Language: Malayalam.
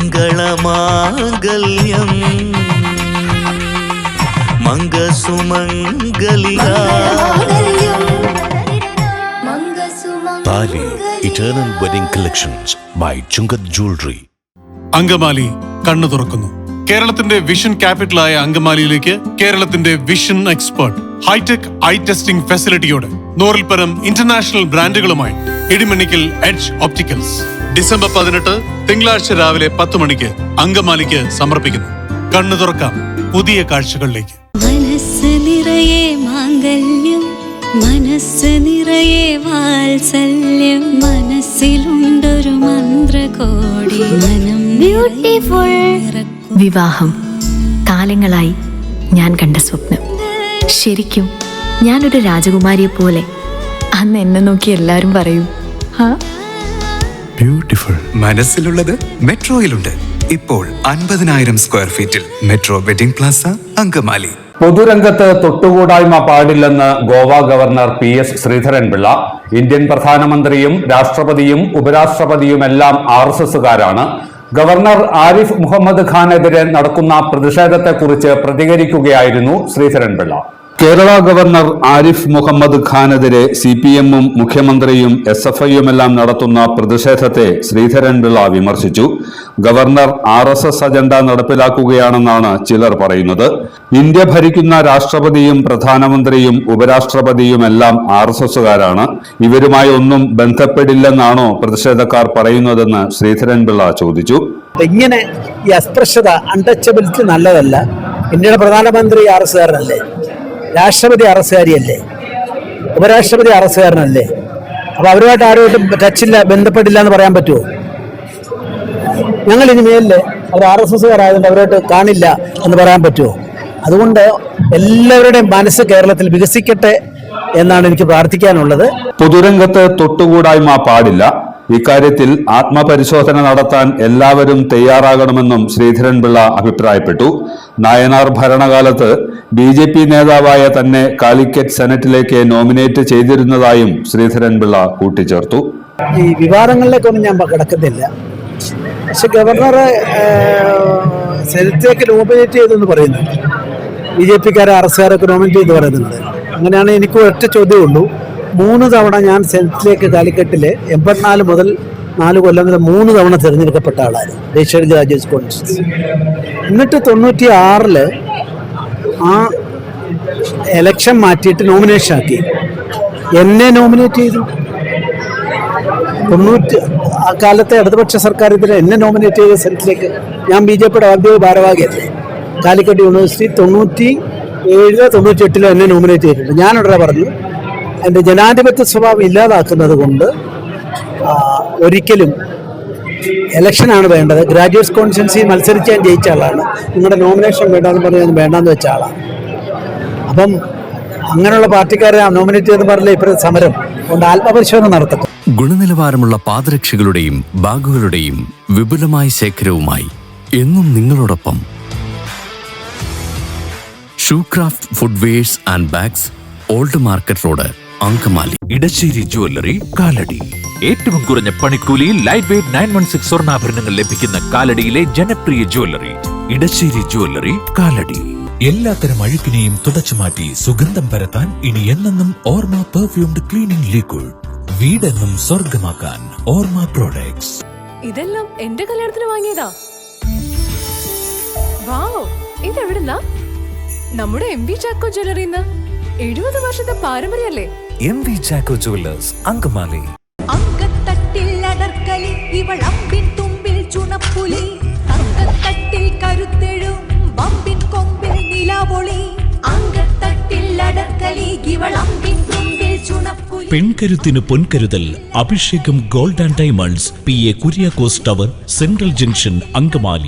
മംഗളമാംഗല്യം മംഗസുമംഗലിക താലി eternal wedding collections by Chunkath jewellery. Angamaly കണ്ണു തുറക്കുന്നു. കേരളത്തിന്റെ വിഷൻ ക്യാപിറ്റലായ അങ്കമാലിയിലേക്ക് കേരളത്തിന്റെ vision expert hitech eye testing ഫെസിലിറ്റിയോടെ 100-ൽ-പരം ഇന്റർനാഷണൽ ബ്രാൻഡുകളുമായി ഇടിമണ്ണിക്കൽ എഡ്ജ് ഒപ്റ്റിക്കൽസ് ഡിസംബർ 18 തിങ്കളാഴ്ച രാവിലെ 10 മണിക്ക് അങ്കമാലിക്ക് സമർപ്പിക്കുന്നു. കണ്ണു തുറക്കാം പുതിയ കാഴ്ചകളിലേക്ക്. മനസ്സ് നിറയെ മാംഗല്യം, മനസ്സ് നിറയെ വാത്സല്യം, മനസ്സിലുണ്ടൊരു മന്ത്രകോടി മനം ബ്യൂട്ടിഫുൾ. വിവാഹം കാലങ്ങളായി ഞാൻ കണ്ട സ്വപ്നം. ശരിക്കും ഞാനൊരു രാജകുമാരിയെ പോലെ. അന്ന് എന്നെ നോക്കി എല്ലാരും പറയും ബ്യൂട്ടിഫുൾ. മനസ്സിലുള്ളത് മെട്രോയിലുണ്ട്. ഇപ്പോൾ 50,000 സ്ക്വയർ ഫീറ്റിൽ മെട്രോ വെഡിംഗ് പ്ലാസ അങ്കമാലി. പൊതുരംഗത്ത് തൊട്ടുകൂടായ്മ പാടില്ലെന്ന് Goa governor PS Sreedharan Pillai. Indian പ്രധാനമന്ത്രിയും രാഷ്ട്രപതിയും ഉപരാഷ്ട്രപതിയുമെല്ലാം RSSകാരാണ്. ഗവർണർ ആരിഫ് മുഹമ്മദ് ഖാനെതിരെ നടക്കുന്ന പ്രതിഷേധത്തെക്കുറിച്ച് പ്രതികരിക്കുകയായിരുന്നു ശ്രീധരൻപിള്ള. കേരള ഗവർണർ ആരിഫ് മുഹമ്മദ് ഖാനെതിരെ CPM-ഉം മുഖ്യമന്ത്രിയും SFIയുമെല്ലാം നടത്തുന്ന പ്രതിഷേധത്തെ ശ്രീധരൻപിള്ള വിമർശിച്ചു. ഗവർണർ RSS അജണ്ട നടപ്പിലാക്കുകയാണെന്നാണ് ചിലർ പറയുന്നത്. ഇന്ത്യ ഭരിക്കുന്ന രാഷ്ട്രപതിയും പ്രധാനമന്ത്രിയും ഉപരാഷ്ട്രപതിയുമെല്ലാം RSSകാരാണ്. ഇവരുമായി ഒന്നും ബന്ധപ്പെടില്ലെന്നാണോ പ്രതിഷേധക്കാർ പറയുന്നതെന്ന് ശ്രീധരൻപിള്ള ചോദിച്ചു. ഇങ്ങനെ ഈ അസ്പൃശ്യത, അൺടച്ചബിലിറ്റി നല്ലതല്ല. ഇന്ത്യയുടെ പ്രധാനമന്ത്രി RSSകാരനല്ലേ, രാഷ്ട്രപതി RSSകാരിയല്ലേ, ഉപരാഷ്ട്രപതി RSSകാരനല്ലേ? അപ്പൊ അവരുമായിട്ട് ആരുമായിട്ടും ടച്ചില്ല, ബന്ധപ്പെട്ടില്ല എന്ന് പറയാൻ പറ്റുമോ? ഞങ്ങൾ ഇനി മേലില് അവർ RSSകാരായതുകൊണ്ട് അവരുമായിട്ട് കാണില്ല എന്ന് പറയാൻ പറ്റുമോ? അതുകൊണ്ട് എല്ലാവരുടെയും മനസ്സ് കേരളത്തിൽ വികസിക്കട്ടെ എന്നാണ് എനിക്ക് പ്രാർത്ഥിക്കാനുള്ളത്. പൊതുരംഗത്ത് തൊട്ടുകൂടായ്മ പാടില്ല. ഇക്കാര്യത്തിൽ ആത്മപരിശോധന നടത്താൻ എല്ലാവരും തയ്യാറാകണമെന്നും ശ്രീധരൻപിള്ള അഭിപ്രായപ്പെട്ടു. നായനാർ ഭരണകാലത്ത് BJP നേതാവായ തന്നെ കാലിക്കറ്റ് സെനറ്റിലേക്ക് നോമിനേറ്റ് ചെയ്തിരുന്നതായും ശ്രീധരൻപിള്ള കൂട്ടിച്ചേർത്തു. ഈ വിവാദങ്ങളിലേക്കൊന്നും ഞാൻ കിടക്കുന്നില്ല. പക്ഷെ ഗവർണറെ സെനറ്റിലേക്ക് നോമിനേറ്റ് ചെയ്തെന്ന് പറയുന്നു. BJPക്കാരെ RSSകാരൊക്കെ നോമിനേറ്റ് ചെയ്ത് പറയുന്നുണ്ട്. അങ്ങനെയാണ് എനിക്ക് ഒറ്റ ചോദ്യമുള്ളൂ. 3 തവണ ഞാൻ സെനറ്റിലേക്ക് കാലിക്കറ്റില് 84 മുതൽ 4 കൊല്ലം വരെ 3 തവണ തിരഞ്ഞെടുക്കപ്പെട്ട ആളായിരുന്നു ദേശീയ ഗ്രാജുവേറ്റ്സ് കോൺഫറൻസ്. എന്നിട്ട് 96 ആ എലക്ഷൻ മാറ്റിയിട്ട് നോമിനേഷൻ ആക്കി. എന്നെ നോമിനേറ്റ് ചെയ്തു. 90 ആ കാലത്തെ ഇടതുപക്ഷ സർക്കാർ ഇതിൽ എന്നെ നോമിനേറ്റ് ചെയ്ത സെനറ്റിലേക്ക്. ഞാൻ BJPയുടെ ഔദ്യോഗിക ഭാരവാഹിയല്ലേ. കാലിക്കറ്റ് യൂണിവേഴ്സിറ്റി 97 98 എന്നെ നോമിനേറ്റ് ചെയ്തിട്ടുണ്ട്. ഞാനുടനെ പറഞ്ഞു, എൻ്റെ ജനാധിപത്യ സ്വഭാവം ഇല്ലാതാക്കുന്നത് കൊണ്ട് ഒരിക്കലും ഇലക്ഷനാണ് വേണ്ടത്. ഗ്രാജുവേറ്റ്സ് കോൺഫറൻസിൽ മത്സരിച്ച് ഞാൻ ജയിച്ച ആളാണ്. നിങ്ങളുടെ നോമിനേഷൻ വേണ്ടെന്ന് പറഞ്ഞ് ഞാൻ വേണ്ടാന്ന് വെച്ച ആളാണ്. അപ്പം അങ്ങനെയുള്ള പാർട്ടിക്കാരെ നോമിനേറ്റ് ചെയ്തെന്ന് പറഞ്ഞില്ല ഇപ്പോഴത്തെ സമരം കൊണ്ട് ആത്മപരിശോധന നടത്തട്ടെ. ഗുണനിലവാരമുള്ള പാദരക്ഷകളുടെയും ബാഗുകളുടെയും വിപുലമായ ശേഖരവുമായി എന്നും നിങ്ങളോടൊപ്പം Shoecraft footwears and bags, old market road, Angamaly. Edassery jewellery, Kalady. ഏറ്റവും കുറഞ്ഞ പണിക്കൂലിയിൽ ലൈറ്റ് വെയ്റ്റ് 916 സ്വർണ്ണാഭരണങ്ങൾ ലഭിക്കുന്ന കാലടിയിലെ ജനപ്രിയ ജ്വല്ലറി ഇടശ്ശേരി ജ്വല്ലറി, കാലടി. എല്ലാത്തരം അഴുക്കിനെയും തുടച്ചുമാറ്റി സുഗന്ധം പരത്താൻ ഇനി എന്നെന്നും ഓർമ്മ പെർഫ്യൂംഡ് ക്ലീനിംഗ് ലിക്വിഡ്. വീടെന്നും സ്വർഗമാക്കാൻ ഓർമ്മ പ്രോഡക്ട്സ്. ഇതെല്ലാം എന്റെ കല്യാണത്തിന് വാങ്ങിയതാ. വാവ്, ഇതെവിടുന്നാ? നമ്മുടെ MV ചാക്കോ ജ്വല്ലറിന്ന്. 70 വർഷത്തെ പാരമ്പര്യല്ലേ. MV Chacko jewellers, Angamaly. അങ്കത്തട്ടിൽ അടർക്കലി, ഇവളമ്പിൻ തുമ്പിൽ ചുണപ്പുലി, അങ്കത്തട്ടിൽ കരുത്തെഴും വമ്പിൻ കൊമ്പിൽ നിലാവൊളി, അങ്കത്തട്ടിൽ അടർക്കലി, ഇവളമ്പിൻ തുമ്പിൽ ചുണപ്പുലി. പെൺകരുത്തിന് പൊൻകരുതൽ. അഭിഷേകം gold and diamonds, PA Kuriakose tower, central junction, Angamaly.